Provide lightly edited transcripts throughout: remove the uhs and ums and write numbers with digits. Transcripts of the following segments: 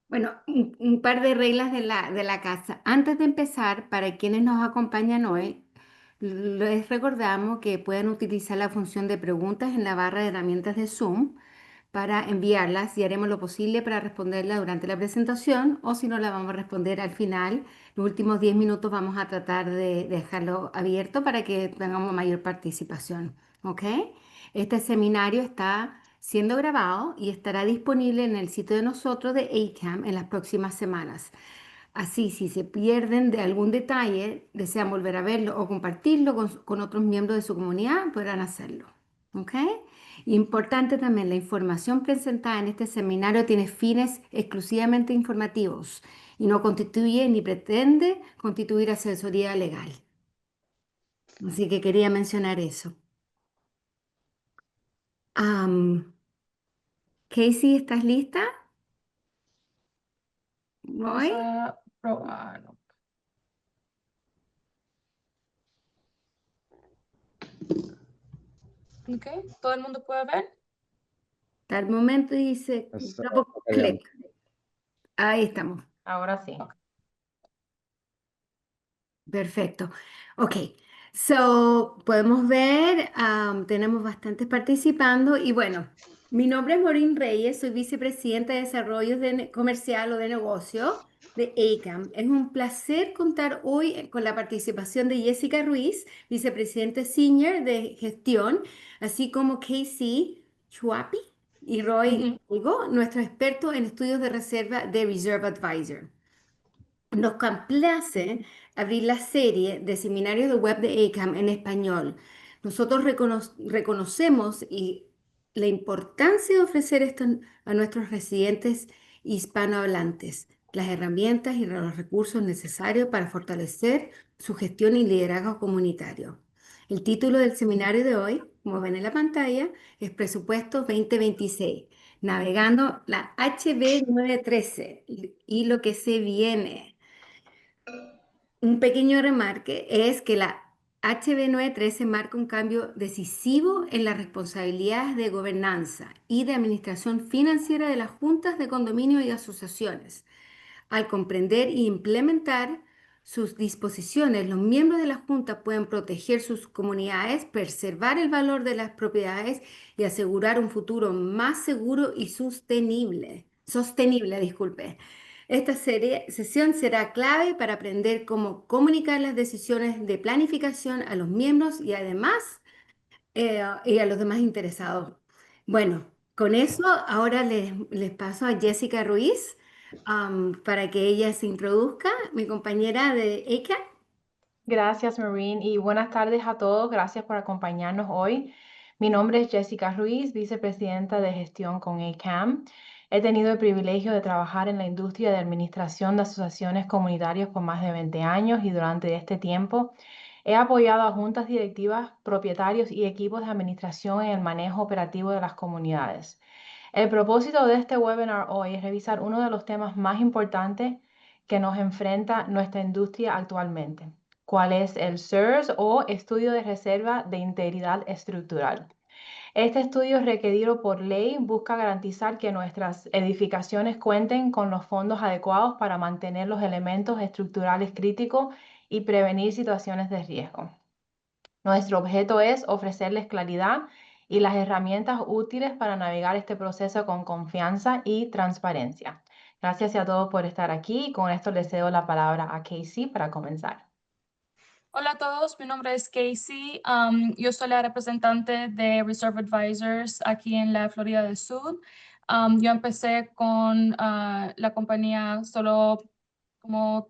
Bueno, un par de reglas de la casa. Antes de empezar, para quienes nos acompañan hoy, les recordamos que pueden utilizar la función de preguntas en la barra de herramientas de Zoom para enviarlas y haremos lo posible para responderla durante la presentación o si no la vamos a responder al final. Los últimos 10 minutos vamos a tratar de dejarlo abierto para que tengamos mayor participación. ¿Ok? Este seminario está siendo grabado y estará disponible en el sitio de nosotros de ACAM en las próximas semanas. Así, si se pierden de algún detalle, desean volver a verlo o compartirlo con otros miembros de su comunidad, podrán hacerlo. ¿Ok? Importante también, la información presentada en este seminario tiene fines exclusivamente informativos y no constituye ni pretende constituir asesoría legal. Así que quería mencionar eso. Am, Casey, ¿estás lista? Vamos ¿Voy? a probar. Ok, ¿todo el mundo puede ver? Al momento dice double Está bien. click. Ahí estamos. Ahora sí. Perfecto. Ok. So, podemos ver, tenemos bastantes participando y bueno, mi nombre es Maureen Reyes, soy vicepresidenta de Desarrollo Comercial o de Negocio de ACAM. Es un placer contar hoy con la participación de Jessica Ruiz, vicepresidente senior de gestión, así como Casey Chuapi y Roy Ujú. Hugo, nuestro experto en estudios de reserva de Reserve Advisor. Nos complace abrir la serie de seminarios de web de ACAM en español. Nosotros reconocemos la importancia de ofrecer esto a nuestros residentes hispanohablantes, las herramientas y los recursos necesarios para fortalecer su gestión y liderazgo comunitario. El título del seminario de hoy, como ven en la pantalla, es Presupuesto 2026, navegando la HB 913 y lo que se viene. Un pequeño remarque es que la HB 913 marca un cambio decisivo en las responsabilidades de gobernanza y de administración financiera de las juntas de condominio y asociaciones. Al comprender e implementar sus disposiciones, los miembros de la Junta pueden proteger sus comunidades, preservar el valor de las propiedades y asegurar un futuro más seguro y sostenible. Sostenible, disculpe. Esta sesión será clave para aprender cómo comunicar las decisiones de planificación a los miembros y además y a los demás interesados. Bueno, con eso ahora les paso a Jessica Ruiz para que ella se introduzca, mi compañera de ECA. Gracias, Maureen, y buenas tardes a todos. Gracias por acompañarnos hoy. Mi nombre es Jessica Ruiz, vicepresidenta de gestión con ACAM. He tenido el privilegio de trabajar en la industria de administración de asociaciones comunitarias por más de 20 años y durante este tiempo he apoyado a juntas directivas, propietarios y equipos de administración en el manejo operativo de las comunidades. El propósito de este webinar hoy es revisar uno de los temas más importantes que nos enfrenta nuestra industria actualmente. ¿Cuál es el SERS o Estudio de Reserva de Integridad Estructural? Este estudio requerido por ley busca garantizar que nuestras edificaciones cuenten con los fondos adecuados para mantener los elementos estructurales críticos y prevenir situaciones de riesgo. Nuestro objeto es ofrecerles claridad y las herramientas útiles para navegar este proceso con confianza y transparencia. Gracias a todos por estar aquí y con esto les cedo la palabra a Casey para comenzar. Hola a todos, mi nombre es Casey. Yo soy la representante de Reserve Advisors aquí en la Florida del Sur. Yo empecé con la compañía solo como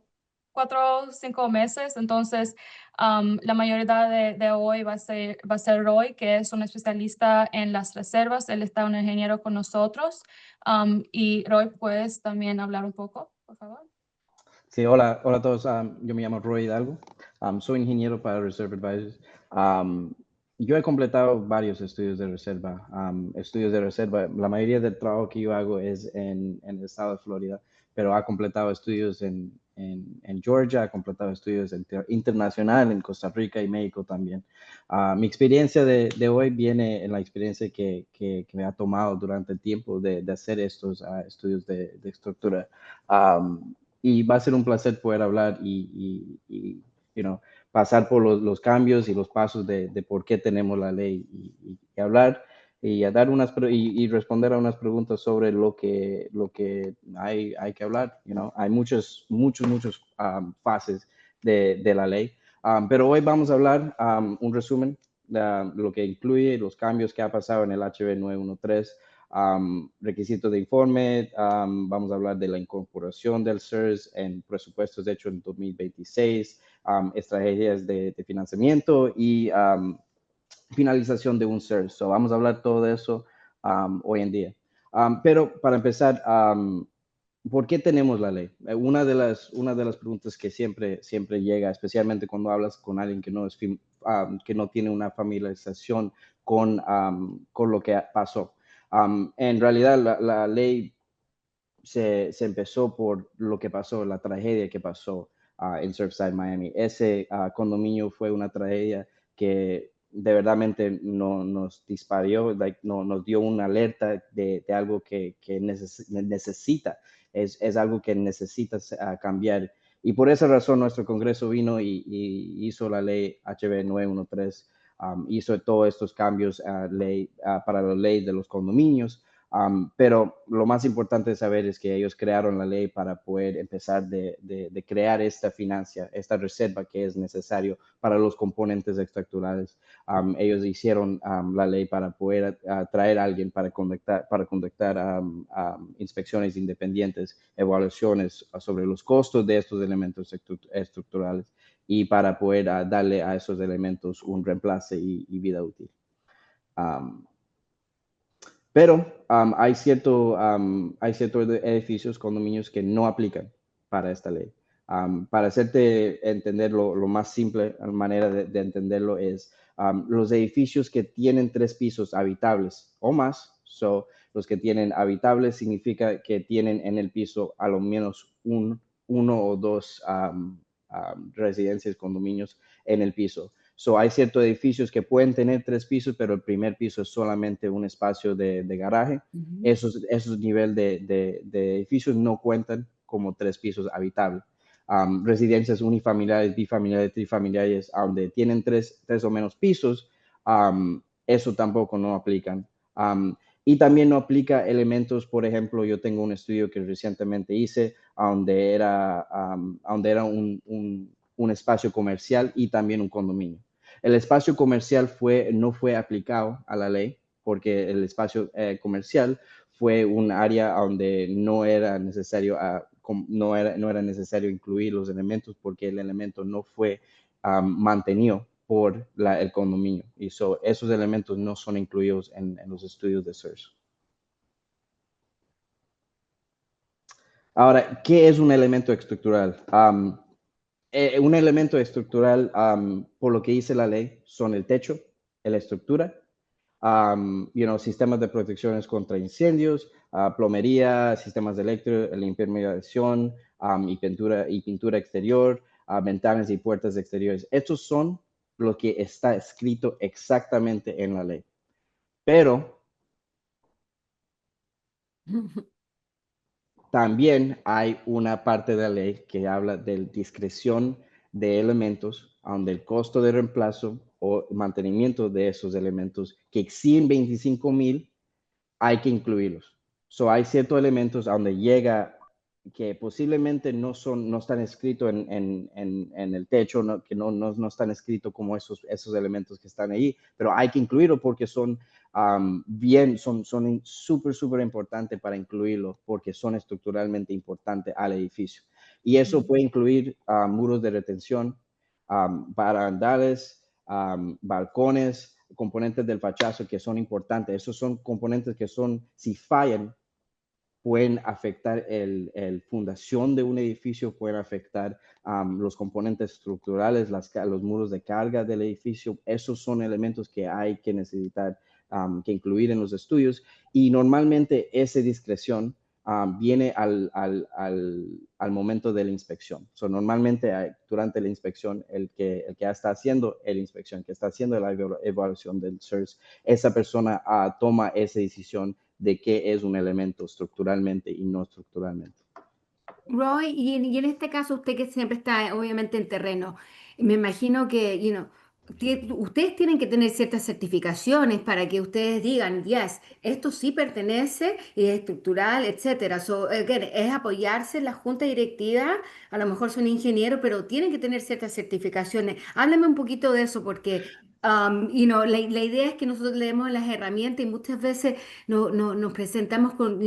4 o 5 meses, entonces la mayoría de hoy va a ser Roy, que es un especialista en las reservas. Él está un ingeniero con nosotros. Y Roy, ¿puedes también hablar un poco, por favor? Sí, hola a todos. Yo me llamo Roy Hidalgo. Soy ingeniero para Reserve Advisors. Yo he completado varios estudios de reserva. La mayoría del trabajo que yo hago es en el estado de Florida, pero he completado estudios en en Georgia, ha completado estudios internacional en Costa Rica y México también. Mi experiencia de hoy viene en la experiencia que me ha tomado durante el tiempo de hacer estos estudios de estructura. Y va a ser un placer poder hablar y pasar por los cambios y los pasos de por qué tenemos la ley y hablar y a dar y responder a unas preguntas sobre lo que hay que hablar. Hay muchas fases de la ley, pero hoy vamos a hablar un resumen de lo que incluye los cambios que ha pasado en el HB 913. Requisitos de informe, vamos a hablar de la incorporación del CERS en presupuestos hechos en 2026, estrategias de financiamiento y finalización de un CERS. So, vamos a hablar todo de eso hoy en día. Pero para empezar, ¿por qué tenemos la ley? Una de las preguntas que siempre llega, especialmente cuando hablas con alguien que no tiene una familiarización con lo que pasó. En realidad, la ley se empezó por lo que pasó, la tragedia que pasó en Surfside, Miami. Ese condominio fue una tragedia que de verdad nos disparó, nos dio una alerta de algo que necesita, es algo que necesita cambiar. Y por esa razón nuestro Congreso vino y hizo la ley HB 913, hizo todos estos cambios para la ley de los condominios. Pero lo más importante de saber es que ellos crearon la ley para poder empezar de crear esta reserva que es necesario para los componentes estructurales. Ellos hicieron la ley para poder traer a alguien para conductar inspecciones independientes, evaluaciones sobre los costos de estos elementos estructurales y para poder darle a esos elementos un reemplazo y vida útil. Pero hay ciertos edificios, condominios que no aplican para esta ley. Para hacerte entender lo más simple, la manera de entenderlo es los edificios que tienen 3 pisos habitables o más. Los que tienen habitables significa que tienen en el piso a lo menos uno o dos residencias, condominios en el piso. Hay ciertos edificios que pueden tener 3 pisos, pero el primer piso es solamente un espacio de garaje. Esos niveles de edificios no cuentan como 3 pisos habitables. Residencias unifamiliares, bifamiliares, trifamiliares, donde tienen 3 o menos pisos, eso tampoco no aplican. Y también no aplica elementos, por ejemplo, yo tengo un estudio que recientemente hice, donde era un espacio comercial y también un condominio. El espacio comercial no fue aplicado a la ley porque el espacio comercial fue un área donde no era necesario incluir los elementos porque el elemento no fue mantenido por el condominio. Y esos elementos no son incluidos en los estudios de CERS. Ahora, ¿qué es un elemento estructural? Un elemento estructural, por lo que dice la ley, son el techo, la estructura, sistemas de protecciones contra incendios, plomería, sistemas de electro, la impermeabilización y pintura exterior, ventanas y puertas exteriores. Estos son lo que está escrito exactamente en la ley. Pero también hay una parte de la ley que habla de discreción de elementos, donde el costo de reemplazo o mantenimiento de esos elementos que exceden 25,000, hay que incluirlos. Hay ciertos elementos donde llega que posiblemente no están escritos en el techo, que no están escritos como esos elementos que están ahí, pero hay que incluirlo porque son súper importantes para incluirlo porque son estructuralmente importantes al edificio. Y eso puede incluir muros de retención, barandales, balcones, componentes del fachazo que son importantes. Esos son componentes que si fallan, pueden afectar la fundación de un edificio, pueden afectar los componentes estructurales, los muros de carga del edificio. Esos son elementos que hay que necesitar que incluir en los estudios. Y normalmente esa discreción viene al momento de la inspección. So, normalmente durante la inspección, el que está haciendo la inspección, que está haciendo la evaluación del CERS, esa persona toma esa decisión de qué es un elemento estructuralmente y no estructuralmente. Roy, y en este caso usted que siempre está obviamente en terreno, me imagino que, ustedes tienen que tener ciertas certificaciones para que ustedes digan, yes, esto sí pertenece y es estructural, etcétera. So, again, es apoyarse en la junta directiva, a lo mejor son ingenieros, pero tienen que tener ciertas certificaciones. Háblame un poquito de eso porque, la idea es que nosotros le demos las herramientas y muchas veces nos presentamos con,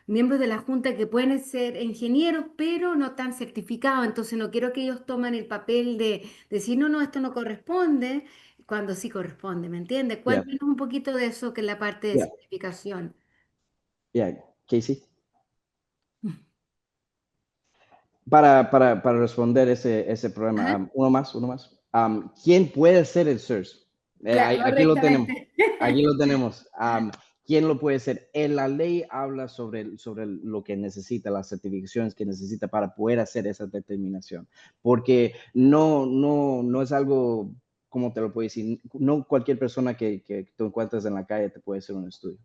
miembros de la Junta que pueden ser ingenieros, pero no tan certificados. Entonces no quiero que ellos tomen el papel de decir, no, no, esto no corresponde, cuando sí corresponde, ¿me entiendes? Yeah, Cuéntanos un poquito de eso, que es la parte de yeah, certificación. yeah. Casey. Para responder ese problema, Ajá. uno más. ¿Quién puede ser el CERS? Claro, Aquí lo tenemos. correctamente. Aquí lo tenemos. ¿Quién lo puede ser? En la ley habla sobre lo que necesita, las certificaciones que necesita para poder hacer esa determinación. Porque no es algo, ¿cómo te lo puedo decir? No cualquier persona que tú encuentres en la calle te puede hacer un estudio.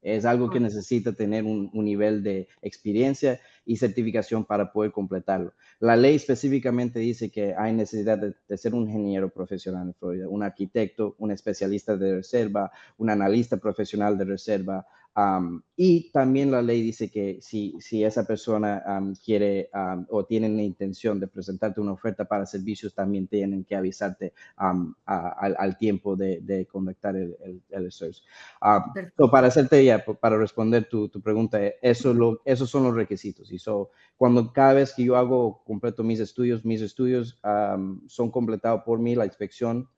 Es algo que necesita tener un nivel de experiencia y certificación para poder completarlo. La ley específicamente dice que hay necesidad de ser un ingeniero profesional en Florida, un arquitecto, un especialista de reserva, un analista profesional de reserva. Y también la ley dice que si esa persona quiere o tiene la intención de presentarte una oferta para servicios, también tienen que avisarte al tiempo de conductar el search. Para Perfecto. hacerte ya, para responder tu pregunta, esos son los requisitos. Y cada vez que yo completo mis estudios son completados por mí, la inspección.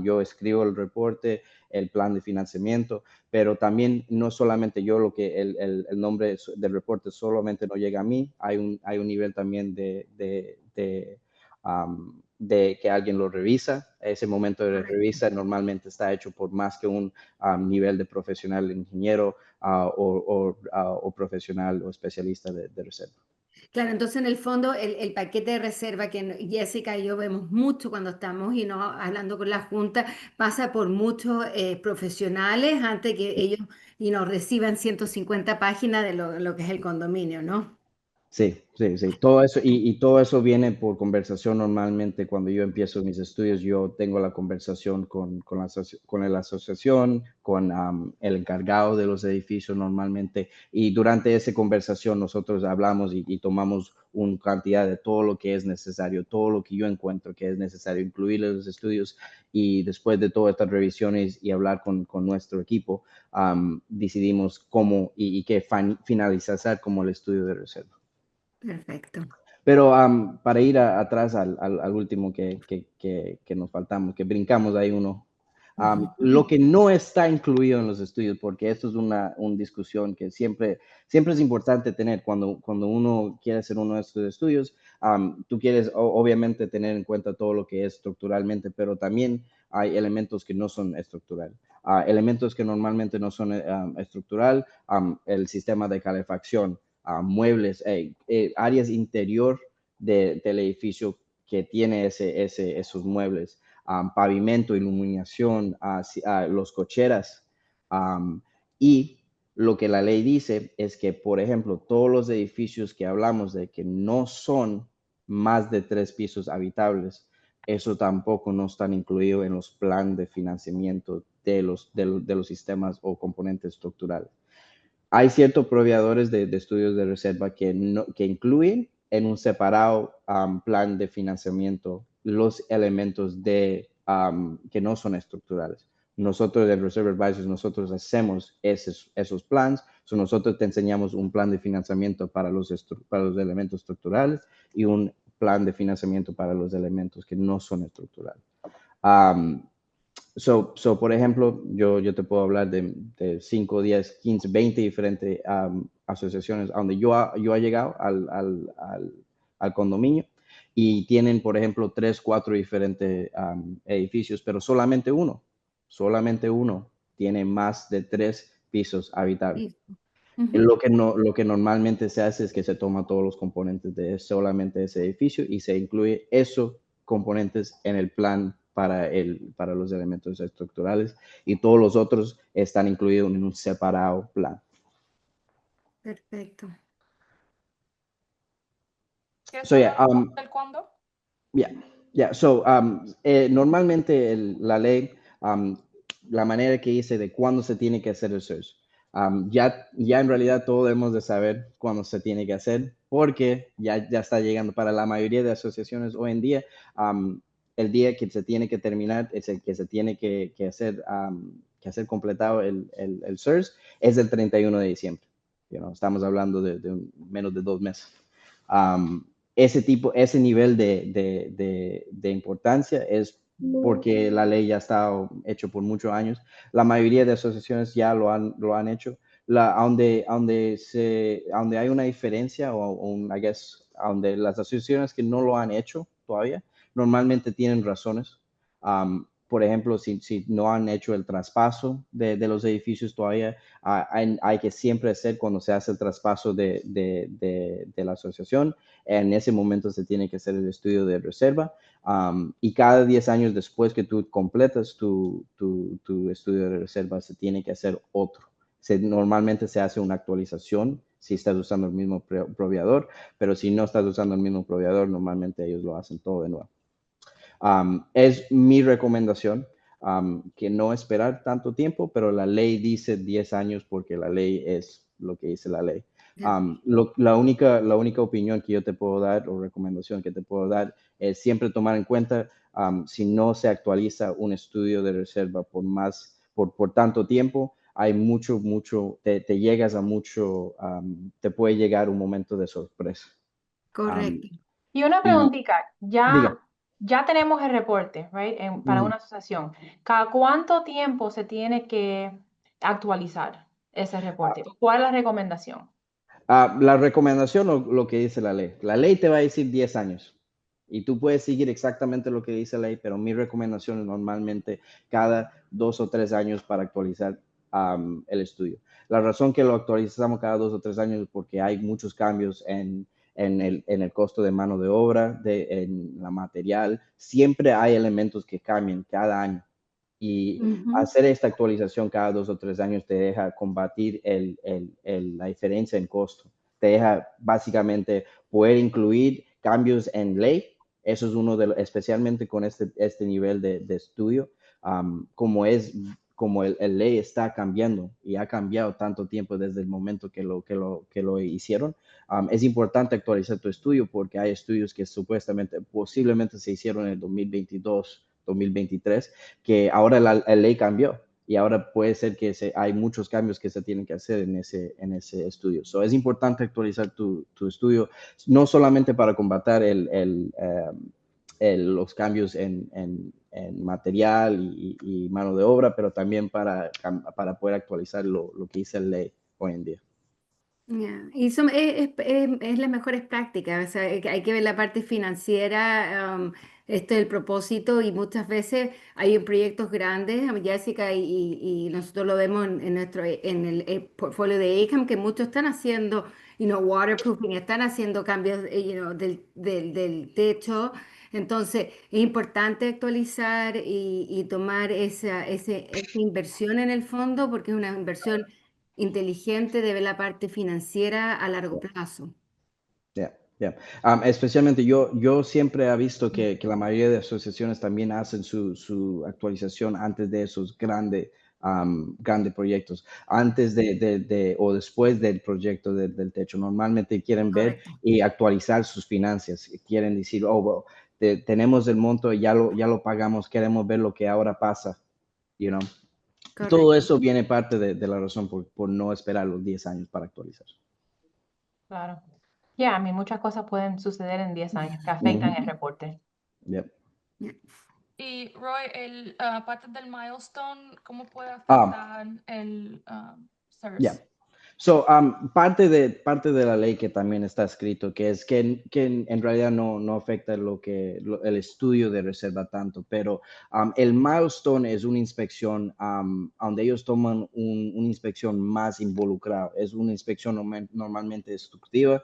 Yo escribo el reporte, el plan de financiamiento, pero también no solamente yo, el nombre del reporte solamente no llega a mí, hay un nivel también de que alguien lo revisa. Ese momento de Correcto. revisa normalmente está hecho por más que un nivel de profesional ingeniero o profesional o especialista de reserva. Claro, entonces en el fondo el paquete de reserva que Jessica y yo vemos mucho cuando estamos hablando con la Junta pasa por muchos profesionales antes que ellos reciban 150 páginas de lo que es el condominio, ¿no? Sí. Todo eso y todo eso viene por conversación. Normalmente cuando yo empiezo mis estudios, yo tengo la conversación con la asociación, con el encargado de los edificios normalmente, y durante esa conversación nosotros hablamos y tomamos una cantidad de todo lo que es necesario, todo lo que yo encuentro que es necesario incluir en los estudios, y después de todas estas revisiones y hablar con nuestro equipo, decidimos cómo y qué finalizar como el estudio de reserva. Perfecto. Pero para ir atrás al último que nos faltamos, que brincamos ahí uno, lo que no está incluido en los estudios, porque esto es una discusión que siempre es importante tener cuando uno quiere hacer uno de estos estudios. Tú quieres obviamente tener en cuenta todo lo que es estructuralmente, pero también hay elementos que no son estructurales. Elementos que normalmente no son estructural, el sistema de calefacción, muebles, áreas interior del edificio que tiene esos muebles, pavimento, iluminación, los cocheras. Y lo que la ley dice es que, por ejemplo, todos los edificios que hablamos de que no son más de 3 pisos habitables, eso tampoco no están incluidos en los planes de financiamiento de los sistemas o componentes estructurales. Hay ciertos proveedores de estudios de reserva que incluyen en un separado plan de financiamiento los elementos que no son estructurales. Nosotros, de Reserve Advisors, nosotros hacemos esos planes. Nosotros te enseñamos un plan de financiamiento para los elementos estructurales y un plan de financiamiento para los elementos que no son estructurales. Por ejemplo, yo te puedo hablar de 5, 10, 15, 20 diferentes asociaciones donde yo he llegado al condominio, y tienen, por ejemplo, 3, 4 diferentes edificios, pero solamente uno tiene más de 3 pisos habitables. Sí. Ujú. Lo que normalmente se hace es que se toma todos los componentes de solamente ese edificio y se incluye esos componentes en el plan para los elementos estructurales y todos los otros están incluidos en un separado plan. Perfecto. ¿Quieres So, yeah, hablar del cuándo? Yeah, yeah. So, normalmente la ley, la manera que dice de cuándo se tiene que hacer el search, ya en realidad todos debemos de saber cuándo se tiene que hacer, porque ya está llegando para la mayoría de asociaciones hoy en día, el día que se tiene que terminar, es el que se tiene que hacer completado el search, es el 31 de diciembre. Estamos hablando de menos de 2 meses. Ese nivel de importancia es porque la ley ya está hecho por muchos años. La mayoría de asociaciones ya lo han hecho. Donde hay una diferencia I guess, donde las asociaciones que no lo han hecho todavía, normalmente tienen razones. Por ejemplo, si no han hecho el traspaso de los edificios todavía, hay que siempre hacer cuando se hace el traspaso de la asociación. En ese momento se tiene que hacer el estudio de reserva y cada 10 años después que tú completas tu estudio de reserva se tiene que hacer otro. Normalmente se hace una actualización si estás usando el mismo proveedor, pero si no estás usando el mismo proveedor, normalmente ellos lo hacen todo de nuevo. Es mi recomendación que no esperar tanto tiempo, pero la ley dice 10 años porque la ley es lo que dice la ley. La única opinión que yo te puedo dar o recomendación que te puedo dar es siempre tomar en cuenta si no se actualiza un estudio de reserva por tanto tiempo, hay te llegas a mucho, te puede llegar un momento de sorpresa. Correcto. Y una Y preguntita, diga, ya tenemos el reporte, right, para una asociación. ¿Cada cuánto tiempo se tiene que actualizar ese reporte? ¿Cuál es la recomendación? la recomendación o lo que dice la ley. La ley te va a decir 10 años y tú puedes seguir exactamente lo que dice la ley, pero mi recomendación es normalmente cada 2 o 3 años para actualizar el estudio. La razón que lo actualizamos cada 2 o 3 años es porque hay muchos cambios en el costo de mano de obra, en la material. Siempre hay elementos que cambian cada año. Y hacer esta actualización cada 2 o 3 años te deja combatir la diferencia en costo. Te deja básicamente poder incluir cambios en ley. Eso es especialmente con este nivel de estudio, como el ley está cambiando y ha cambiado tanto tiempo desde el momento que lo hicieron. Es importante actualizar tu estudio porque hay estudios que posiblemente se hicieron en el 2022, 2023, que ahora la ley cambió y ahora puede ser que hay muchos cambios que se tienen que hacer en ese estudio. So, es importante actualizar tu estudio, no solamente para combatir los cambios en material y mano de obra, pero también para poder actualizar lo que dice la ley hoy en día. Y es las mejores prácticas, o sea, hay que ver la parte financiera, esto es el propósito y muchas veces hay proyectos grandes, Jessica, y nosotros lo vemos en el portfolio de ACAM, que muchos están haciendo, waterproofing, están haciendo cambios, del techo. Entonces, es importante actualizar y tomar esa inversión en el fondo porque es una inversión inteligente de ver la parte financiera a largo plazo. Yeah, yeah. Especialmente yo siempre he visto que la mayoría de asociaciones también hacen su actualización antes de esos grandes proyectos, antes o después del proyecto del techo. Normalmente quieren ver Correcto. y actualizar sus finanzas. Quieren decir, oh, well, tenemos el monto, ya lo pagamos, queremos ver lo que ahora pasa. You know? Todo Correcto. eso viene parte de la razón por no esperar los 10 años para actualizar. Claro. A mí muchas cosas pueden suceder en 10 años que afectan Ujú. el reporte. Yep. Y Roy, parte del milestone, ¿cómo puede Um, afectar el Yeah. SERS? Parte de la ley que también está escrito, que es que en realidad no afecta el estudio de reserva tanto, pero el milestone es una inspección donde ellos toman una inspección más involucrada, es una inspección normalmente destructiva,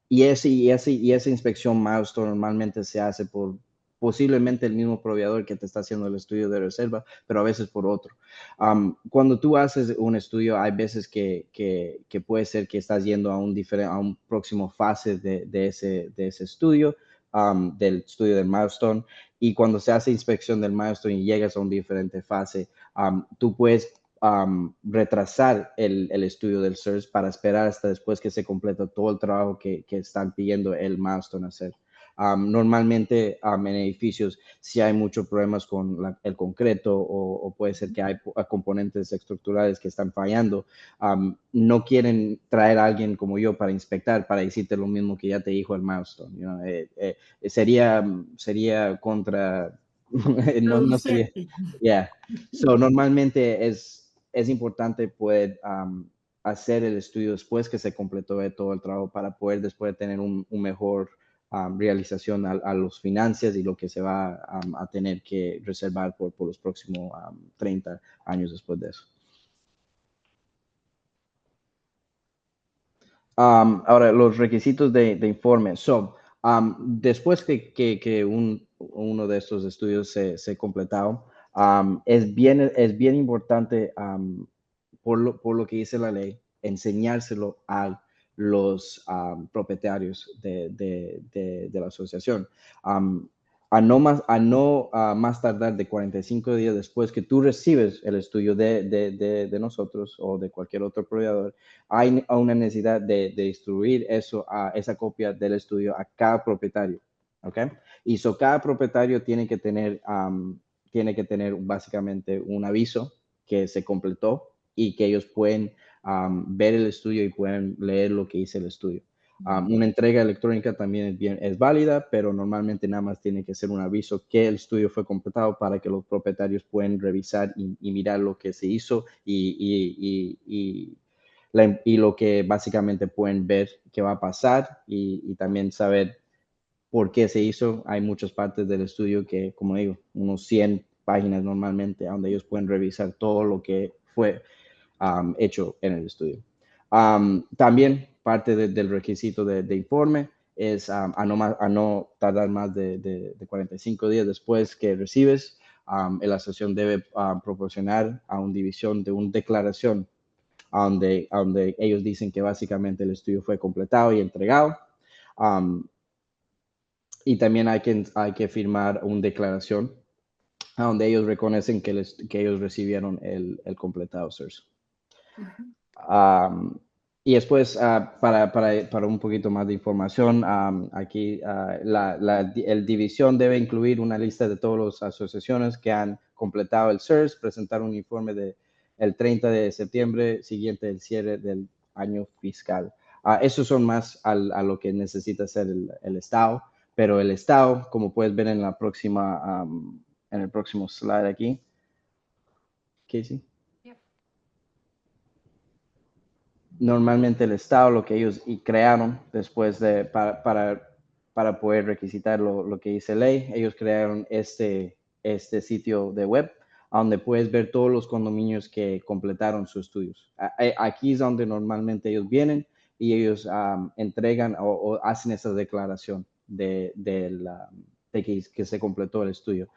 y esa inspección milestone normalmente se hace por posiblemente el mismo proveedor que te está haciendo el estudio de reserva, pero a veces por otro. Cuando tú haces un estudio, hay veces que puede ser que estás yendo a un próximo fase de ese estudio, del estudio del milestone, y cuando se hace inspección del milestone y llegas a una diferente fase, tú puedes retrasar el estudio del CERS para esperar hasta después que se completa todo el trabajo que están pidiendo el milestone hacer. Normalmente en edificios si hay muchos problemas con el concreto o puede ser que hay componentes estructurales que están fallando, no quieren traer a alguien como yo para inspectar, para decirte lo mismo que ya te dijo el milestone. Sería contra, no sería, Producente. yeah. So, normalmente es importante poder hacer el estudio después que se completó todo el trabajo para poder después tener un mejor realización a los finanzas y lo que se va a tener que reservar por los próximos 30 años después de eso. Ahora, los requisitos de informe. Después que uno de estos estudios se completaron, es bien importante, por lo que dice la ley, enseñárselo a los propietarios de la asociación. A no más tardar de 45 días después que tú recibes el estudio de nosotros o de cualquier otro proveedor, hay una necesidad de distribuir esa copia del estudio a cada propietario, ¿ok? Y cada propietario tiene que tener básicamente un aviso que se completó y que ellos pueden ver el estudio y pueden leer lo que dice el estudio. Una entrega electrónica también es válida, pero normalmente nada más tiene que ser un aviso que el estudio fue completado para que los propietarios puedan revisar y mirar lo que se hizo y lo que básicamente pueden ver que va a pasar y también saber por qué se hizo. Hay muchas partes del estudio que, como digo, unos 100 páginas normalmente, donde ellos pueden revisar todo lo que fue hecho en el estudio. También parte del requisito de informe es a no tardar más de 45 días después que recibes. La asociación debe proporcionar a una división de una declaración donde ellos dicen que básicamente el estudio fue completado y entregado. Y también hay que firmar una declaración donde ellos reconocen que ellos recibieron el completado CERS. Y después, para un poquito más de información, aquí el división debe incluir una lista de todas las asociaciones que han completado el CERS, presentar un informe el 30 de septiembre siguiente del cierre del año fiscal. Esos son más a lo que necesita hacer el Estado, pero el Estado, como puedes ver en en el próximo slide aquí, Casey. Normalmente el Estado, lo que ellos crearon después para poder requisitar lo que dice ley, ellos crearon este sitio de web donde puedes ver todos los condominios que completaron sus estudios. Aquí es donde normalmente ellos vienen y ellos entregan o hacen esa declaración de que se completó el estudio.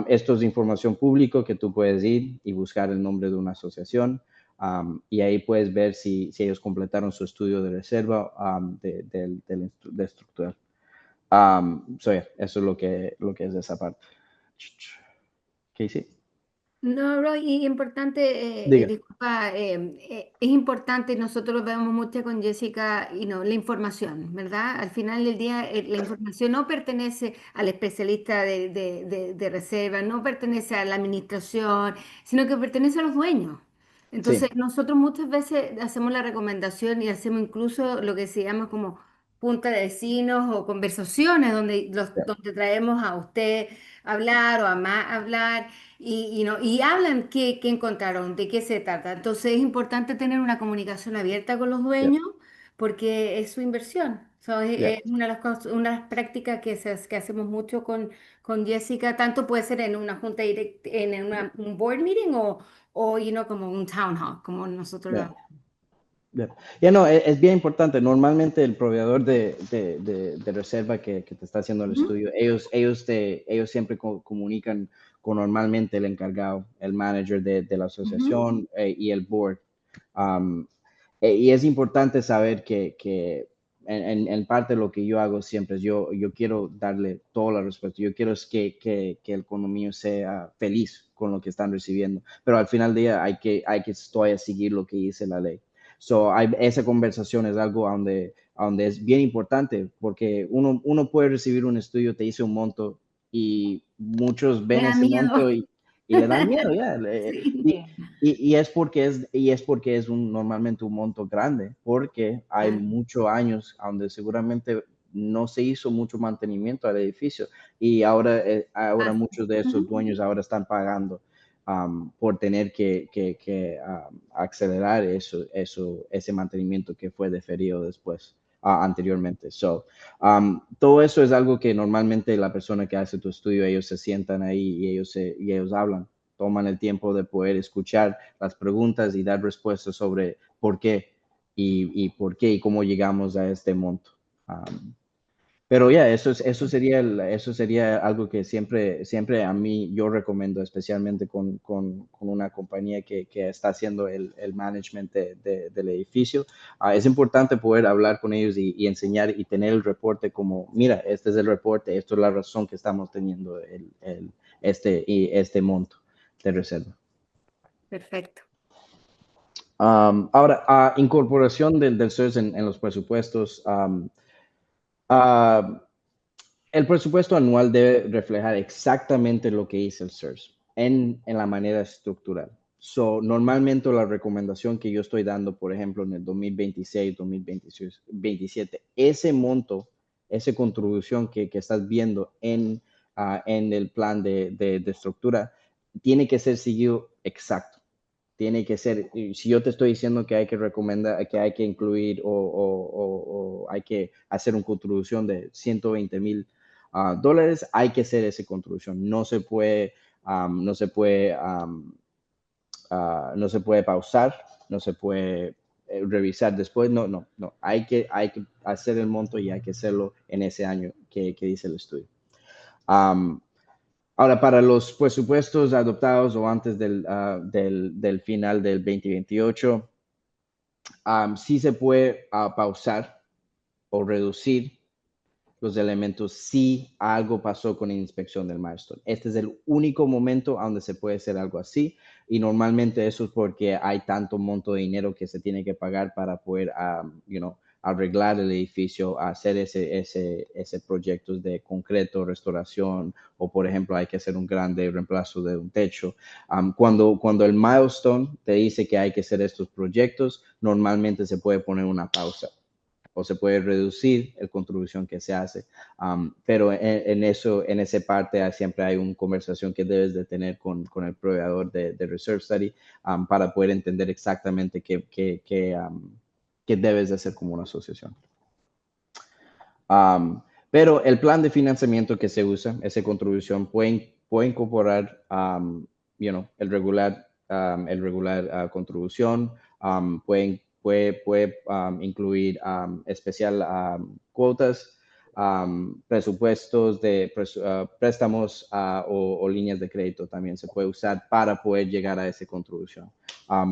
Esto es información pública que tú puedes ir y buscar el nombre de una asociación. Y ahí puedes ver si ellos completaron su estudio de reserva de estructural. Eso es lo que es de esa parte. Casey. No, Roy, y importante, Diga. disculpa, es importante, nosotros lo vemos mucho con Jessica, y no, la información, ¿verdad? Al final del día, la información no pertenece al especialista de reserva, no pertenece a la administración, sino que pertenece a los dueños. Sí. Entonces, nosotros muchas veces hacemos la recomendación y hacemos incluso lo que se llama como junta de vecinos o conversaciones donde traemos a usted a hablar o a más hablar no, y hablan qué encontraron, de qué se trata. Entonces es importante tener una comunicación abierta con los Yeah, dueños porque es su inversión. So, yeah, es una de las una de las prácticas que hacemos mucho con Jessica, tanto puede ser en una junta directa, en un board meeting o como un town hall, como nosotros lo yeah. hacemos. Ya no, es bien importante. Normalmente el proveedor de reserva que te está haciendo el Ujú, estudio, ellos siempre comunican con normalmente el encargado, el manager de la ujú. asociación y el board. Um, y es importante saber que en parte lo que yo hago siempre es yo quiero darle toda la respuesta. Yo quiero es que el condominio sea feliz con lo que están recibiendo, pero al final del día hay que todavía seguir lo que dice la ley. So, esa conversación es algo donde es bien importante porque uno puede recibir un estudio, te dice un monto y muchos Me ven da ese monto miedo. y le dan miedo, ya. Sí. Y, y es porque es normalmente un monto grande, porque hay Ah, muchos años donde seguramente no se hizo mucho mantenimiento al edificio y ahora ah, muchos de esos ujú. dueños ahora están pagando por tener que acelerar ese mantenimiento que fue deferido después, anteriormente. So, todo eso es algo que normalmente la persona que hace tu estudio, ellos se sientan ahí y ellos hablan, toman el tiempo de poder escuchar las preguntas y dar respuestas sobre por qué y por qué y cómo llegamos a este monto. Um, pero ya, eso sería algo que siempre a mí yo recomiendo, especialmente con una compañía que está haciendo el management del edificio. Es importante poder hablar con ellos y enseñar y tener el reporte como, mira, este es el reporte, esto es la razón que estamos teniendo este monto de reserva. Perfecto. Ahora, incorporación del CERS en los presupuestos. Uh, El presupuesto anual debe reflejar exactamente lo que dice el CERS en la manera estructural. So, normalmente la recomendación que yo estoy dando, por ejemplo, en el 2026, 2027, ese monto, esa contribución que estás viendo en el plan de estructura, tiene que ser seguido exacto. Tiene que ser, si yo te estoy diciendo que hay que recomendar, que hay que incluir o hay que hacer una contribución de 120,000 dólares, hay que hacer esa contribución. No se puede pausar, no se puede revisar después. No. Hay que hacer el monto y hay que hacerlo en ese año que dice el estudio. Um, Ahora, para los presupuestos adoptados o antes del final del 2028, sí se puede pausar o reducir los elementos si algo pasó con la inspección del milestone. Este es el único momento donde se puede hacer algo así y normalmente eso es porque hay tanto monto de dinero que se tiene que pagar para poder, arreglar el edificio, hacer ese proyecto de concreto, restauración o por ejemplo hay que hacer un grande reemplazo de un techo. Cuando el milestone te dice que hay que hacer estos proyectos, normalmente se puede poner una pausa o se puede reducir la contribución que se hace. Pero en esa parte siempre hay una conversación que debes de tener con el proveedor de Reserve Study para poder entender exactamente qué debes de hacer como una asociación. Pero el plan de financiamiento que se usa, esa contribución, puede incorporar el regular contribución, puede incluir especial cuotas, presupuestos de préstamos o líneas de crédito también se puede usar para poder llegar a esa contribución.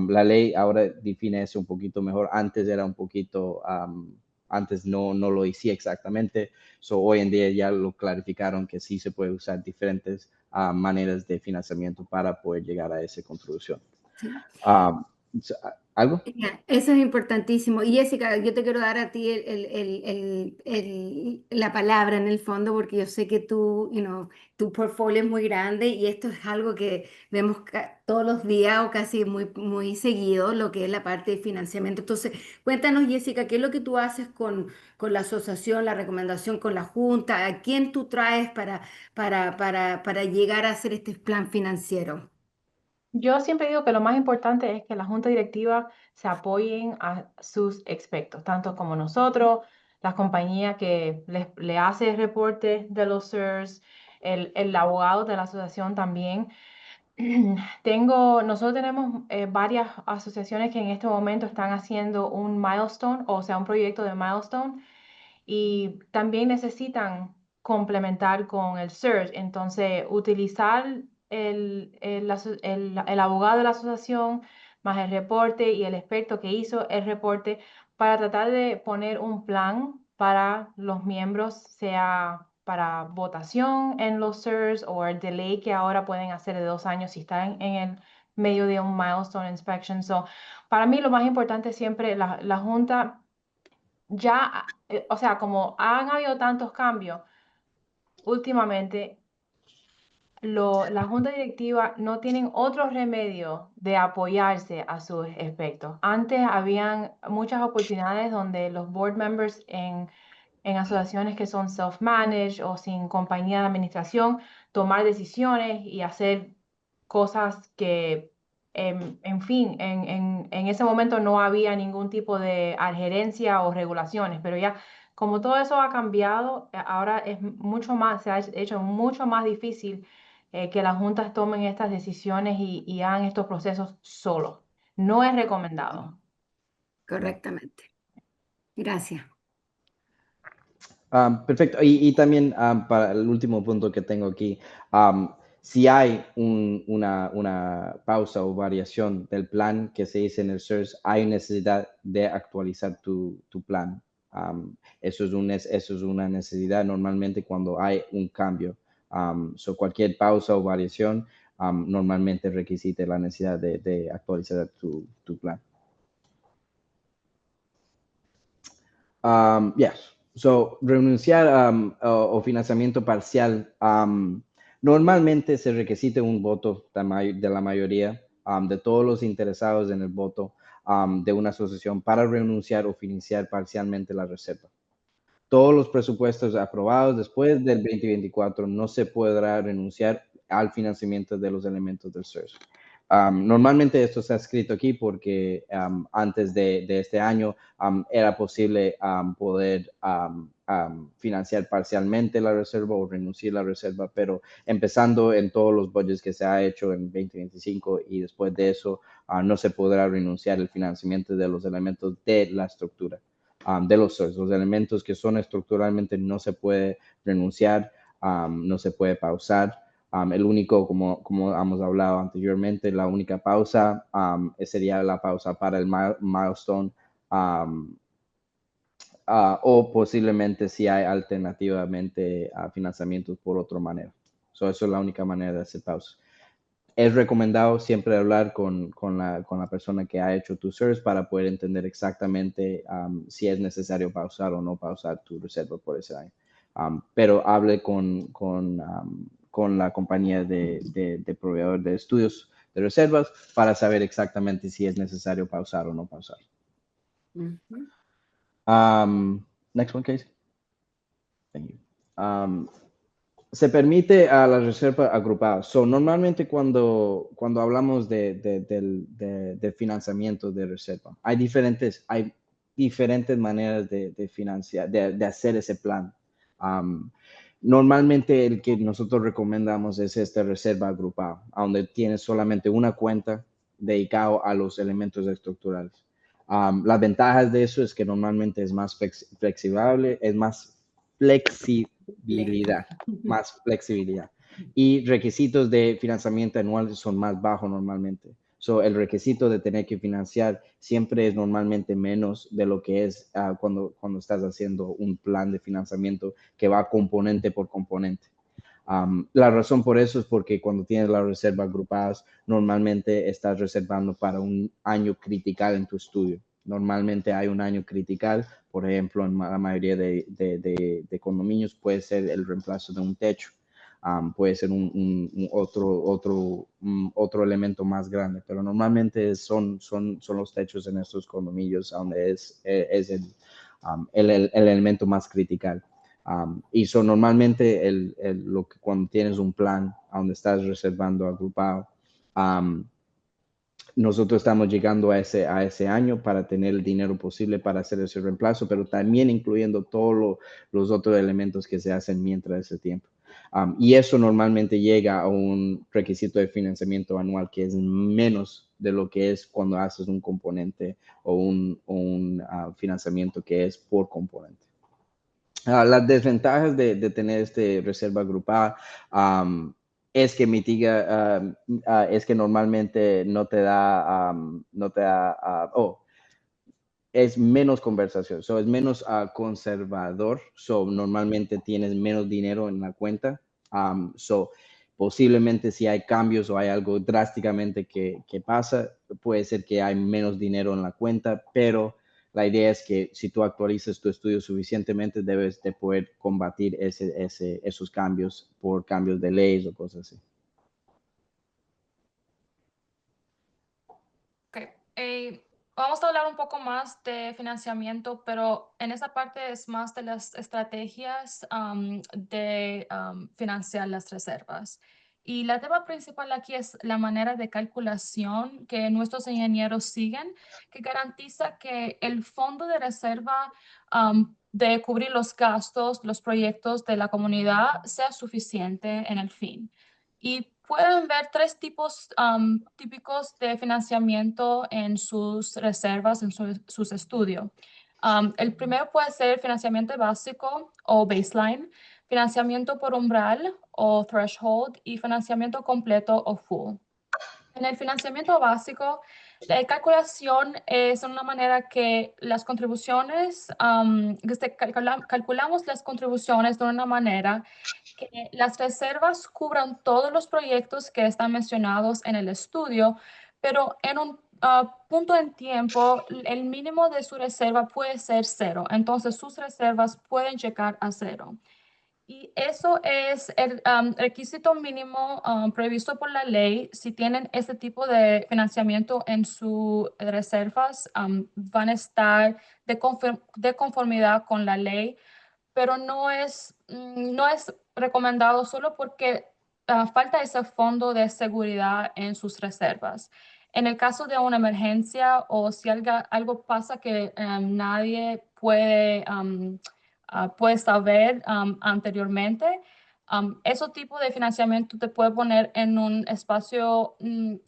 La ley ahora define eso un poquito mejor. Antes no lo decía exactamente. Hoy en día ya lo clarificaron que sí se puede usar diferentes maneras de financiamiento para poder llegar a esa contribución. Sí. Um, ¿Algo? Ya, eso es importantísimo. Y Jessica, yo te quiero dar a ti la palabra en el fondo porque yo sé que tu portfolio es muy grande y esto es algo que vemos todos los días o casi muy, muy seguido, lo que es la parte de financiamiento. Entonces, cuéntanos, Jessica, ¿qué es lo que tú haces con la asociación, la recomendación con la junta? ¿A quién tú traes para llegar a hacer este plan financiero? Yo siempre digo que lo más importante es que la junta directiva se apoyen a sus expertos, tanto como nosotros, la compañía que le hace el reporte de los CERS, el abogado de la asociación también. Nosotros tenemos varias asociaciones que en este momento están haciendo un milestone, o sea, un proyecto de milestone, y también necesitan complementar con el search. Entonces, utilizar el abogado de la asociación más el reporte y el experto que hizo el reporte para tratar de poner un plan para los miembros, sea para votación en los CERS o el delay que ahora pueden hacer de 2 años si están en el medio de un milestone inspection. So, para mí lo más importante siempre, la junta ya, o sea, como han habido tantos cambios últimamente, la junta directiva no tienen otro remedio de apoyarse a sus expertos. Antes habían muchas oportunidades donde los board members en asociaciones que son self-managed o sin compañía de administración, tomar decisiones y hacer cosas que, en fin, en ese momento no había ningún tipo de adherencia o regulaciones, pero ya como todo eso ha cambiado, ahora es mucho más, se ha hecho mucho más difícil que las juntas tomen estas decisiones y hagan estos procesos solos. No es recomendado. Ya. Correctamente. Gracias. Perfecto. Y también para el último punto que tengo aquí, si hay una pausa o variación del plan que se dice en el SERS, hay necesidad de actualizar tu plan. Eso es una necesidad normalmente cuando hay un cambio. Cualquier pausa o variación normalmente requisite la necesidad de actualizar tu plan. Yes. Renunciar o financiamiento parcial, normalmente se requisite un voto de la mayoría de todos los interesados en el voto de una asociación para renunciar o financiar parcialmente la reserva. Todos los presupuestos aprobados después del 2024 no se podrá renunciar al financiamiento de los elementos del SERS. Normalmente esto se ha escrito aquí porque antes de este año era posible poder financiar parcialmente la reserva o renunciar a la reserva, pero empezando en todos los budgets que se ha hecho en 2025 y después de eso no se podrá renunciar al financiamiento de los elementos de la estructura. De los elementos que son estructuralmente no se puede renunciar, no se puede pausar. El único, como hemos hablado anteriormente, la única pausa sería la pausa para el milestone o posiblemente si hay alternativamente financiamientos por otra manera. Eso es la única manera de hacer pausa. Es recomendado siempre hablar con la persona que ha hecho tu search para poder entender exactamente si es necesario pausar o no pausar tu reserva por ese año. Pero hable con la compañía de proveedor de estudios de reservas para saber exactamente si es necesario pausar o no pausar. Ujú. Next one, Casey. Thank you. Se permite a la reserva agrupada. Normalmente cuando hablamos de financiamiento de reserva, hay diferentes maneras de financiar, de hacer ese plan. Normalmente el que nosotros recomendamos es esta reserva agrupada, donde tienes solamente una cuenta dedicada a los elementos estructurales. Las ventajas de eso es que normalmente es más flexible, es más flexibilidad, y requisitos de financiamiento anual son más bajos normalmente. El requisito de tener que financiar siempre es normalmente menos de lo que es cuando estás haciendo un plan de financiamiento que va componente por componente. La razón por eso es porque cuando tienes las reservas agrupadas, normalmente estás reservando para un año critical en tu estudio. Normalmente hay un año critical, por ejemplo, en la mayoría de condominios puede ser el reemplazo de un techo. Puede ser otro elemento más grande, pero normalmente son los techos en estos condominios donde es el elemento más critical. Y son normalmente lo que cuando tienes un plan donde estás reservando agrupado, nosotros estamos llegando a ese año para tener el dinero posible para hacer ese reemplazo, pero también incluyendo todos los otros elementos que se hacen mientras ese tiempo. Y eso normalmente llega a un requisito de financiamiento anual que es menos de lo que es cuando haces un componente o un financiamiento que es por componente. Las desventajas de tener reserva agrupada es que mitiga, es que normalmente no te da, es menos conversación, es menos conservador, normalmente tienes menos dinero en la cuenta, posiblemente si hay cambios o hay algo drásticamente que pasa, puede ser que hay menos dinero en la cuenta, pero la idea es que si tú actualizas tu estudio suficientemente, debes de poder combatir esos cambios por cambios de leyes o cosas así. Ok. Vamos a hablar un poco más de financiamiento, pero en esa parte es más de las estrategias de financiar las reservas. Y la tema principal aquí es la manera de calculación que nuestros ingenieros siguen, que garantiza que el fondo de reserva de cubrir los gastos, los proyectos de la comunidad sea suficiente en el fin. Y pueden ver tres tipos típicos de financiamiento en sus reservas, en sus estudios. El primero puede ser financiamiento básico o baseline, financiamiento por umbral o threshold y financiamiento completo o full. En el financiamiento básico, la calculación es una manera que las contribuciones, calculamos las contribuciones de una manera que las reservas cubran todos los proyectos que están mencionados en el estudio, pero en un punto en tiempo, el mínimo de su reserva puede ser 0. Entonces, sus reservas pueden llegar a 0. Y eso es el requisito mínimo previsto por la ley. Si tienen este tipo de financiamiento en sus reservas, van a estar de conformidad con la ley, pero no es recomendado solo porque falta ese fondo de seguridad en sus reservas. En el caso de una emergencia o si algo pasa que nadie puede saber anteriormente, ese tipo de financiamiento te puede poner en un espacio, en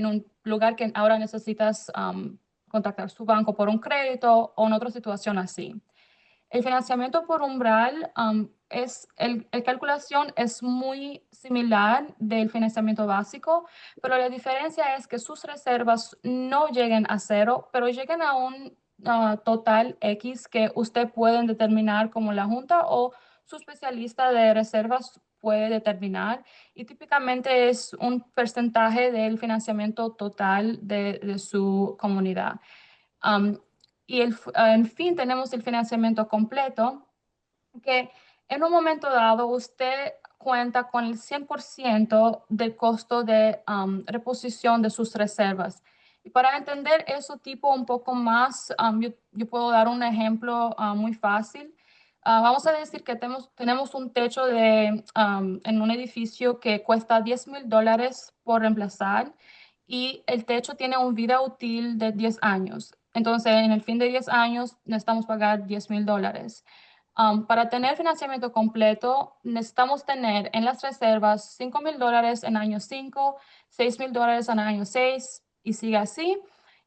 un lugar que ahora necesitas contactar su banco por un crédito o en otra situación así. El financiamiento por umbral la calculación es muy similar del financiamiento básico, pero la diferencia es que sus reservas no lleguen a 0, pero lleguen a un total X que usted puede determinar como la junta o su especialista de reservas puede determinar, y típicamente es un porcentaje del financiamiento total de su comunidad. Y en fin, tenemos el financiamiento completo, que en un momento dado usted cuenta con el 100% del costo de reposición de sus reservas. Y para entender eso tipo un poco más, yo puedo dar un ejemplo muy fácil. Vamos a decir que tenemos un techo en un edificio que cuesta $10,000 por reemplazar y el techo tiene una vida útil de 10 años. Entonces, en el fin de 10 años necesitamos pagar $10,000. Para tener financiamiento completo, necesitamos tener en las reservas $5,000 en año 5, $6,000 en año 6 y sigue así.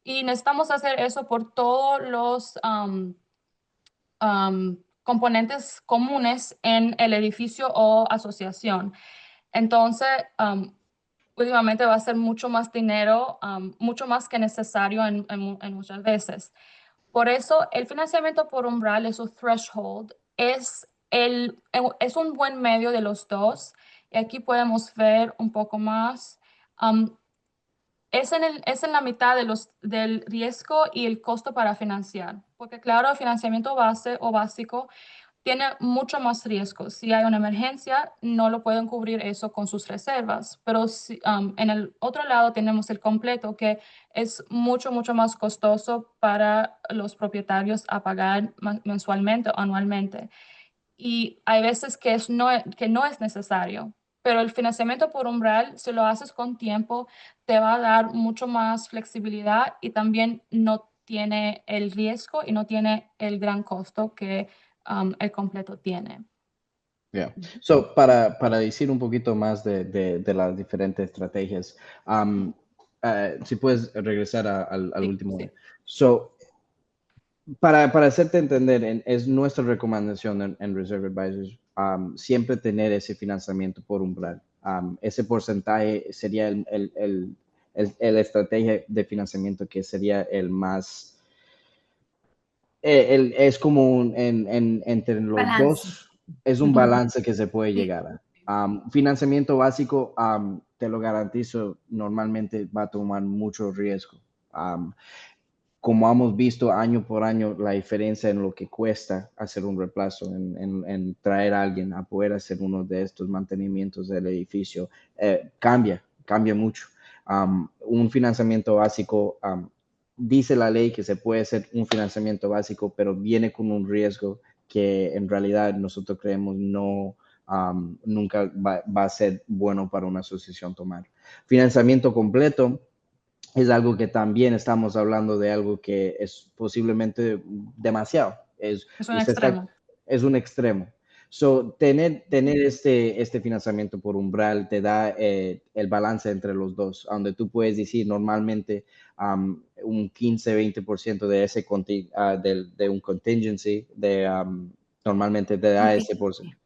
Y necesitamos hacer eso por todos los componentes comunes en el edificio o asociación. Entonces, últimamente va a ser mucho más dinero, mucho más que necesario en muchas veces. Por eso, el financiamiento por umbral, su threshold, es es un buen medio de los dos. Y aquí podemos ver un poco más. Am, es en la mitad del riesgo y el costo para financiar. Porque claro, el financiamiento base o básico tiene mucho más riesgo. Si hay una emergencia, no lo pueden cubrir eso con sus reservas. Pero en el otro lado tenemos el completo, que es mucho, mucho más costoso para los propietarios a pagar mensualmente o anualmente. Y hay veces que no es necesario. Pero el financiamiento por umbral, si lo haces con tiempo, te va a dar mucho más flexibilidad y también no tiene el riesgo y no tiene el gran costo que el completo tiene. Yeah. So, para decir un poquito más de las diferentes estrategias, si puedes regresar al Sí, último. sí. So, para hacerte entender, es nuestra recomendación en Reserve Advisors siempre tener ese financiamiento por umbral. Ese porcentaje sería el estrategia de financiamiento que sería el más, es como entre los Balance. dos, es un balance que se puede Sí. llegar a. Financiamiento básico, te lo garantizo, normalmente va a tomar mucho riesgo. Como hemos visto año por año, la diferencia en lo que cuesta hacer un reemplazo, en traer a alguien a poder hacer uno de estos mantenimientos del edificio, cambia mucho. Un financiamiento básico, dice la ley que se puede hacer un financiamiento básico, pero viene con un riesgo que en realidad nosotros creemos nunca va a ser bueno para una asociación tomar. Financiamiento completo es algo que también estamos hablando de algo que es posiblemente demasiado. Es un Usted extremo. es un extremo. So, tener este financiamiento por umbral te da el balance entre los dos, donde tú puedes decir normalmente un 15-20% de de un contingency, normalmente te da ese porcentaje.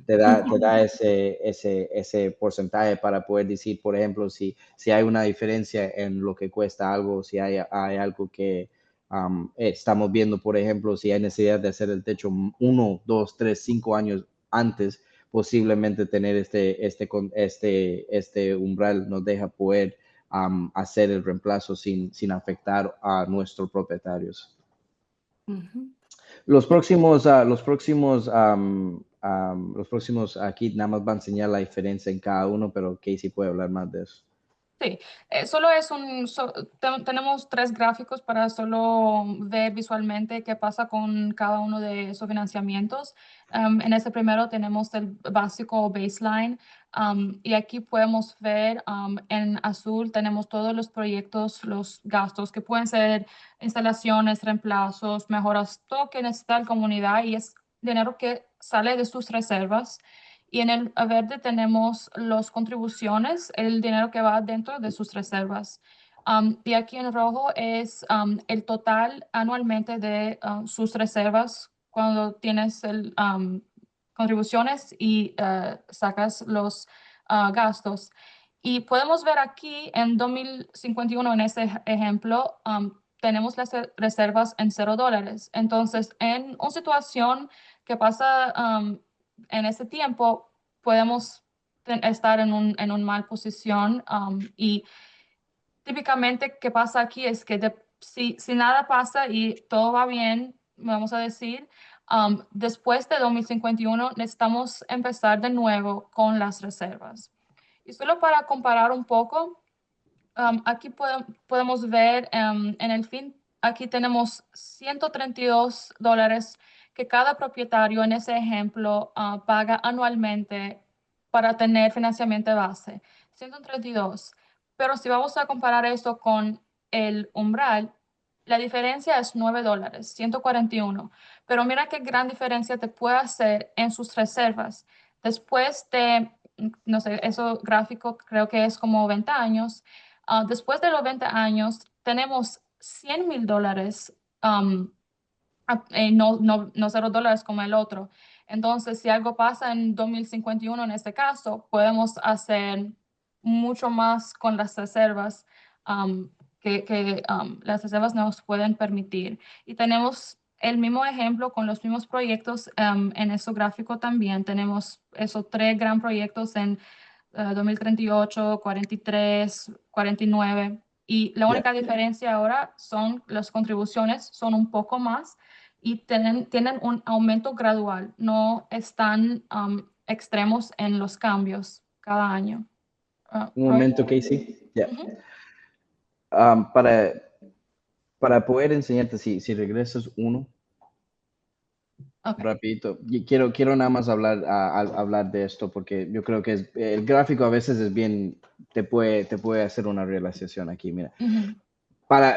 Te da ese porcentaje para poder decir, por ejemplo, si hay una diferencia en lo que cuesta algo, si hay algo que estamos viendo, por ejemplo, si hay necesidad de hacer el techo 1, 2, 3, 5 años antes, posiblemente tener este umbral nos deja poder hacer el reemplazo sin afectar a nuestros propietarios. Ujú. Los próximos aquí nada más va a enseñar la diferencia en cada uno, pero Casey puede hablar más de eso. Sí, solo es tenemos 3 gráficos para solo ver visualmente qué pasa con cada uno de esos financiamientos. En ese primero tenemos el básico baseline y aquí podemos ver en azul tenemos todos los proyectos, los gastos que pueden ser instalaciones, reemplazos, mejoras, todo que necesita la comunidad y es dinero que sale de sus reservas. Y en el verde tenemos las contribuciones, el dinero que va dentro de sus reservas. Y aquí en rojo es el total anualmente de sus reservas cuando tienes contribuciones y sacas los gastos. Y podemos ver aquí en 2051, en este ejemplo, tenemos las reservas en $0. Entonces, en una situación que pasa en ese tiempo podemos estar en un mal posición y típicamente qué pasa aquí es que si nada pasa y todo va bien, vamos a decir, después de 2051 necesitamos empezar de nuevo con las reservas. Y solo para comparar un poco, aquí podemos ver en el fin, aquí tenemos $132 que cada propietario en ese ejemplo paga anualmente para tener financiamiento de base. 132. Pero si vamos a comparar eso con el umbral, la diferencia es $9, 141. Pero mira qué gran diferencia te puede hacer en sus reservas. Después de, no sé, eso gráfico creo que es como 20 años. Después de los 20 años, tenemos $100,000, no $0 como el otro. Entonces, si algo pasa en 2051, en este caso, podemos hacer mucho más con las reservas que las reservas nos pueden permitir. Y tenemos el mismo ejemplo con los mismos proyectos en ese gráfico también. Tenemos esos 3 gran proyectos en 2038, 43, 49. Y la Yeah. única diferencia ahora son las contribuciones, son un poco más y tienen un aumento gradual, no están extremos en los cambios cada año. Un Roy. momento, Casey. Yeah. Ujú. Um, para poder enseñarte, si regresas uno, Ok. rapidito, y quiero nada más hablar de esto porque yo creo que el gráfico a veces es bien, te puede hacer una realización aquí, mira. Ujú.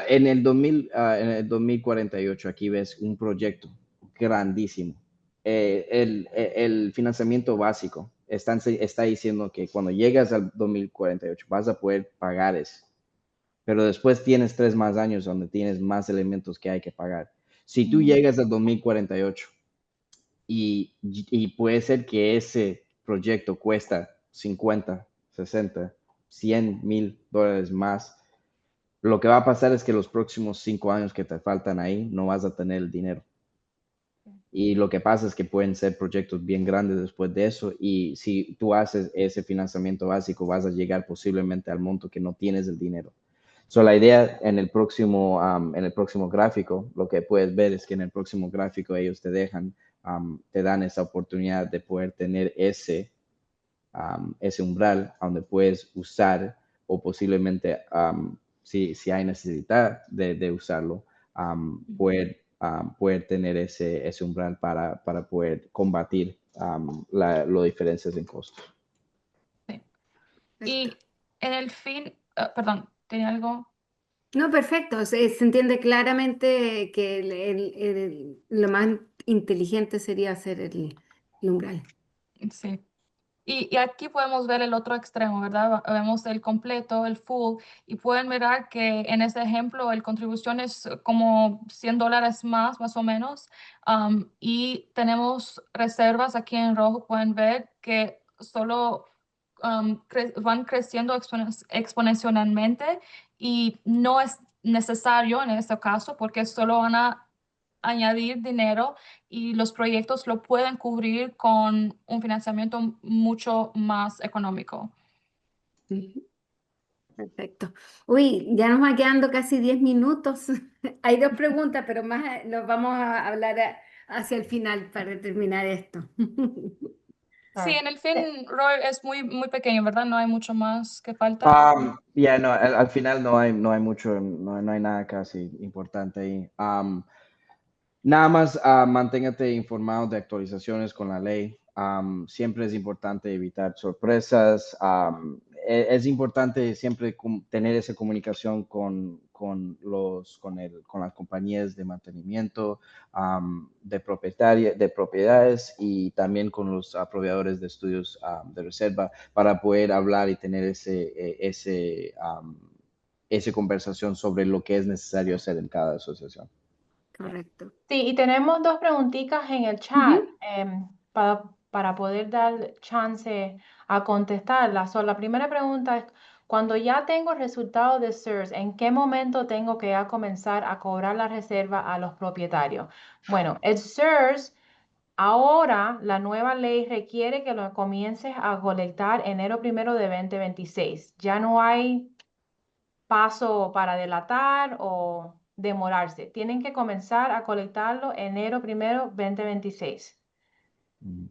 En el 2048 aquí ves un proyecto grandísimo. El financiamiento básico está diciendo que cuando llegas al 2048 vas a poder pagar eso, pero después tienes 3 más años donde tienes más elementos que hay que pagar. Si tú Ujú. llegas al 2048 y puede ser que ese proyecto cuesta 50, 60, 100 mil dólares más, lo que va a pasar es que los próximos 5 años que te faltan ahí no vas a tener el dinero. Y lo que pasa es que pueden ser proyectos bien grandes después de eso. Y si tú haces ese financiamiento básico, vas a llegar posiblemente al monto que no tienes el dinero. So, la idea en el próximo gráfico, lo que puedes ver es que en el próximo gráfico ellos te dan esa oportunidad de poder tener ese umbral donde puedes usar o posiblemente si hay necesidad de usarlo, poder tener ese umbral para poder combatir las diferencias en costos. Sí. Perfecto. Y en el fin, perdón, ¿tenía algo? No, perfecto. Se entiende claramente que lo más inteligente sería hacer el umbral. Sí. Y aquí podemos ver el otro extremo, ¿verdad? Vemos el completo, el full, y pueden mirar que en ese ejemplo el contribución es como $100 más o menos, y tenemos reservas aquí en rojo, pueden ver que solo van creciendo exponencialmente y no es necesario en este caso porque solo van a añadir dinero y los proyectos lo pueden cubrir con un financiamiento mucho más económico. Ujú. Perfecto. Uy, ya nos va quedando casi 10 minutos. Hay dos preguntas, pero más nos vamos a hablar hacia el final para terminar esto. Sí, Claro. en el fin, Roy, es muy pequeño, ¿verdad? No hay mucho más que falta. No, al final no hay mucho, no hay nada casi importante ahí. Nada más manténgate informado de actualizaciones con la ley. Siempre es importante evitar sorpresas. Es importante siempre tener esa comunicación con las compañías de mantenimiento, de propiedades y también con los proveedores de estudios de reserva para poder hablar y tener esa conversación sobre lo que es necesario hacer en cada asociación. Correcto. Sí, y tenemos dos preguntitas en el chat Ujú. para poder dar chance a contestarlas. La primera pregunta es, cuando ya tengo el resultado de CERS, ¿en qué momento tengo que ya comenzar a cobrar la reserva a los propietarios? Bueno, el CERS, ahora la nueva ley requiere que lo comiences a colectar enero 1 de 2026. Ya no hay paso para delatar o demorarse. Tienen que comenzar a colectarlo enero 1, 2026. Mm.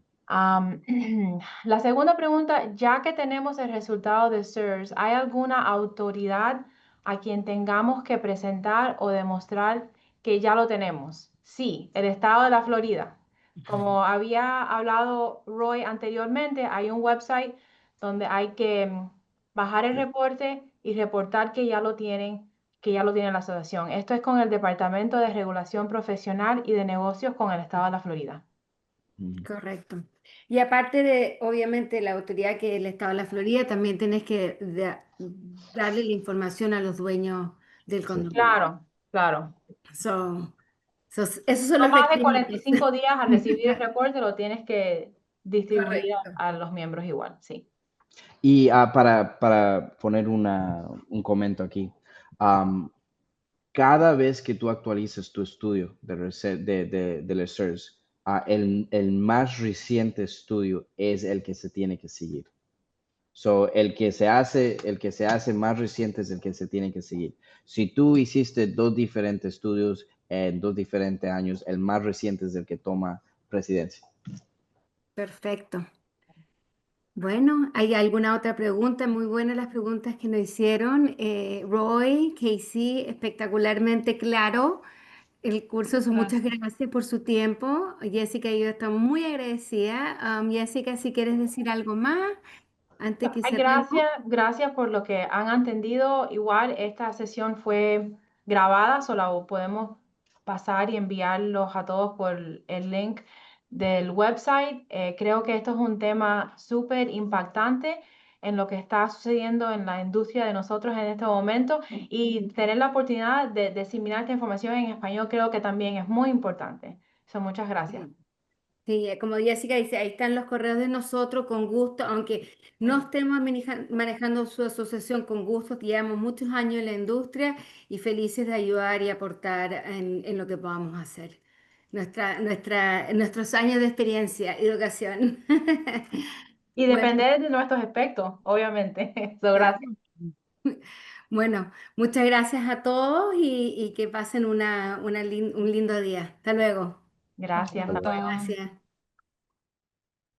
La segunda pregunta, ya que tenemos el resultado de CERS, ¿hay alguna autoridad a quien tengamos que presentar o demostrar que ya lo tenemos? Sí, el estado de la Florida. Como había hablado Roy anteriormente, hay un website donde hay que bajar el reporte y reportar que ya lo tiene la asociación. Esto es con el Departamento de Regulación Profesional y de Negocios con el estado de la Florida. Correcto. Y aparte de, obviamente, la autoridad que es el Estado de la Florida, también tienes que darle la información a los dueños del Sí. condominio. Claro, claro. Esos son No los más de requisitos. 45 días al recibir el reporte lo tienes que distribuir Correcto. a los miembros igual, sí. Y para poner un comento aquí, cada vez que tú actualizas tu estudio de research, el más reciente estudio es el que se tiene que seguir. So, el que se hace más reciente es el que se tiene que seguir. Si tú hiciste 2 diferentes estudios en 2 diferentes años, el más reciente es el que toma presidencia. Perfecto. Bueno, ¿hay alguna otra pregunta? Muy buenas las preguntas que nos hicieron. Roy, Casey, espectacularmente claro el curso. Muchas Gracias. gracias por su tiempo. Jessica y yo estamos muy agradecidas. Jessica, si quieres decir algo más antes que Ay, cerremos. gracias por lo que han entendido. Igual esta sesión fue grabada, solo podemos pasar y enviarlos a todos por el link del website. Creo que esto es un tema súper impactante en lo que está sucediendo en la industria de nosotros en este momento y tener la oportunidad de diseminar esta información en español creo que también es muy importante. Muchas gracias. Sí, como Jessica dice, ahí están los correos de nosotros con gusto, aunque no estemos manejando su asociación con gusto, llevamos muchos años en la industria y felices de ayudar y aportar en lo que podamos hacer. Nuestros años de experiencia y educación. Y Bueno, depender de nuestros aspectos, obviamente. claro. Gracias. Bueno, muchas gracias a todos y que pasen un lindo día. Hasta luego. Gracias. Hasta luego. Chao. Gracias.